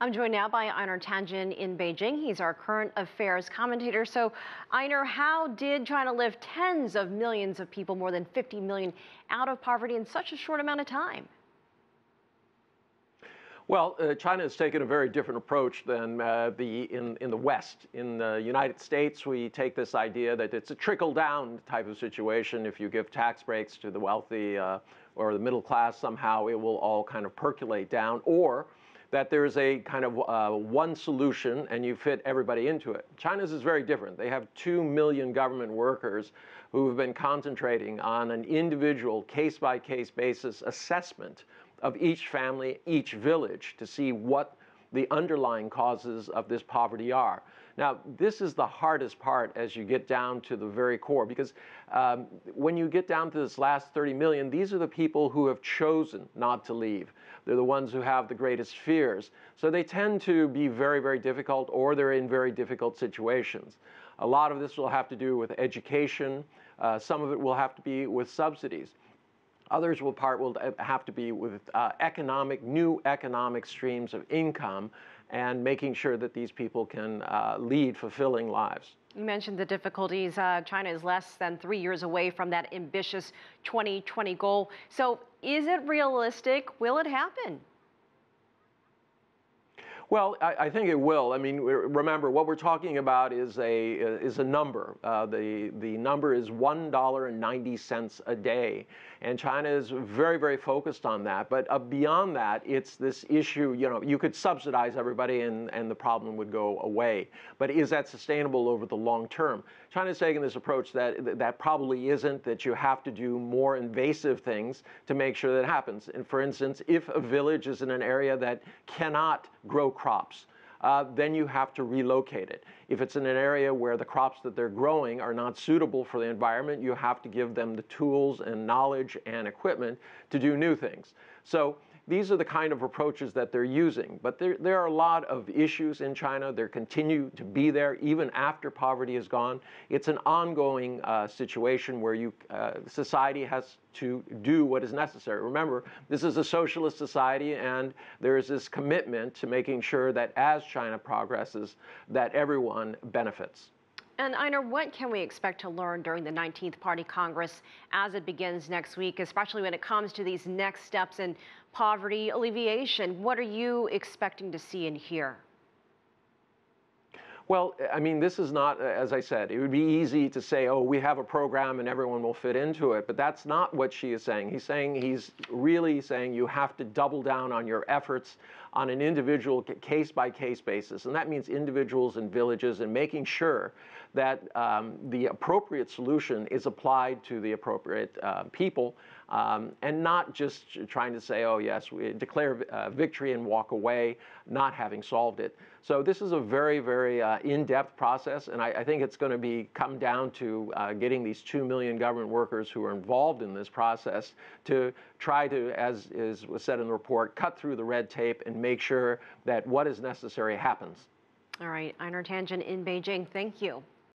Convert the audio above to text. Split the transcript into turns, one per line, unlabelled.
I'm joined now by Einar Tangen in Beijing. He's our current affairs commentator. So, Einar, how did China lift tens of millions of people, more than 50 million, out of poverty in such a short amount of time?
Well, China has taken a very different approach than in the West. In the United States, we take this idea that it's a trickle-down type of situation. If you give tax breaks to the wealthy or the middle class, somehow it will all kind of percolate down, or that there's a kind of one solution and you fit everybody into it. China's is very different. They have 2 million government workers who have been concentrating on an individual case-by-case basis assessment of each family, each village, to see what the underlying causes of this poverty are. Now, this is the hardest part as you get down to the very core, because when you get down to this last 30 million, these are the people who have chosen not to leave. They're the ones who have the greatest fears. So they tend to be very, very difficult, or they're in very difficult situations. A lot of this will have to do with education. Some of it will have to be with subsidies. Others will have to be with new economic streams of income and making sure that these people can lead fulfilling lives.
You mentioned the difficulties. China is less than 3 years away from that ambitious 2020 goal. So is it realistic? Will it happen?
Well, I think it will. I mean, remember, what we're talking about is a number. The number is $1.90 a day, and China is very, very focused on that. But beyond that, it's this issue. You know, you could subsidize everybody, and the problem would go away. But is that sustainable over the long term? China's taking this approach that probably isn't. That you have to do more invasive things to make sure that happens. And for instance, if a village is in an area that cannot grow crops, then you have to relocate it. If it's in an area where the crops that they're growing are not suitable for the environment, you have to give them the tools and knowledge and equipment to do new things. So these are the kind of approaches that they're using. But there are a lot of issues in China. They continue to be there even after poverty is gone. It's an ongoing situation where society has to do what is necessary. Remember, this is a socialist society, and there is this commitment to making sure that as China progresses, that everyone benefits.
And Einar, what can we expect to learn during the 19th Party Congress as it begins next week, especially when it comes to these next steps in poverty alleviation? What are you expecting to see and hear?
Well, I mean, this is not, as I said, it would be easy to say, oh, we have a program and everyone will fit into it. But that's not what she is saying. He's really saying you have to double down on your efforts on an individual case-by-case basis. And that means individuals and villages, and making sure that the appropriate solution is applied to the appropriate people, and not just trying to say, oh, yes, we declare victory and walk away, not having solved it. So this is a very, very in-depth process, and I think it's going to come down to getting these 2 million government workers who are involved in this process to try to, as was said in the report, cut through the red tape and make sure that what is necessary happens.
All right, Einar Tangen in Beijing, thank you.